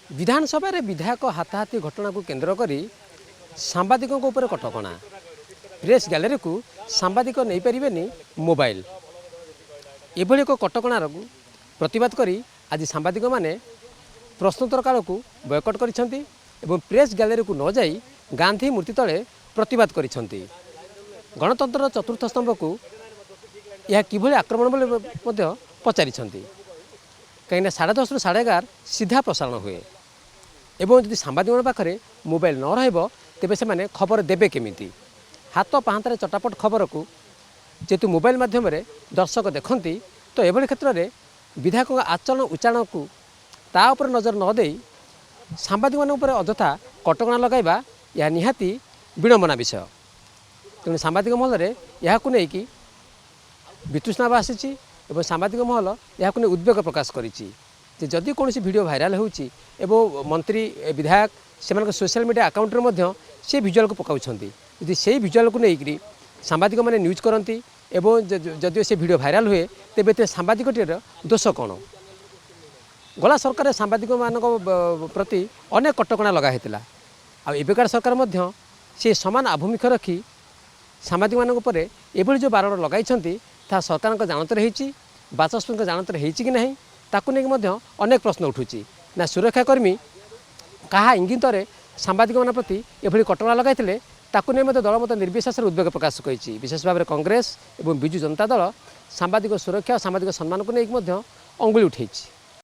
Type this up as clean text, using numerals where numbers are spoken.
विधानसभा विधायक हाथाहाथी घटना को केन्द्र करी सांबादिकों ऊपर कटकणा प्रेस गैलरी को सांबादिक नहीं पारे मोबाइल एभली एक कटकणार प्रतिवाद करी आज सांबादिक माने प्रश्नोत्तर काल को बयकट करिसेंती एवं प्रेस गैलरी को न जाई गांधी मूर्ति तले प्रतिवाद करिसेंती। गणतंत्र चतुर्थ स्तंभ को यह किभली आक्रमण बोली पचारिसेंती कहीं 10:30 रु 11:30 सीधा प्रसारण हुए एवं जदि सांबादिक पाखे मोबाइल न रहिबो तेबे से माने खबर देबे केमिति हाथ पाहांतारे चटापट खबर को जेतु मोबाइल माध्यम दर्शक देखती तो एभली क्षेत्र में विधायक आचरण उच्चारण को ता उपर नजर न दे सांबादिक उपर अଯଥା कटकणा लगाइबा यह निहाती विडंबना विषय। तेणु सांबादिक महल यह वितृष्णा आसी और सांबादिक महल यह उद्वेग प्रकाश करिछि जे जदि कौन वीडियो भाइराल होउछि एवं मंत्री विधायक से सोशल मीडिया अकाउंट रे से विजुअल को पकाउछंती यदि से विजुअल को लेकर सांबादिक मैंने न्यूज करती एवं जदि से वीडियो भाइराल हुए तेबे सांबादिकटीर दोष कौन? गला सरकार सांबादिक मान प्रति अनेक कटकणा लगाई आबेकार सरकार से समान आभिमुख्य रखी सांबादिक मान एभली जो बारण लगाई सरकार जानतर होती बाचस्पति जानतर होती कि नहीं ताकू नहीं अनेक प्रश्न उठुची ना सुरक्षाकर्मी कहा इंगित सांबादिक मान प्रति एभली कटकणा लगाई ताकू नहीं दल मत निर्विशेष उद्वेग प्रकाश करी विशेष भाव में कांग्रेस और विजु जनता दल सांबादिक सुरक्षा और सांबादिक सम्मान को लेकिन अंगुली उठाई।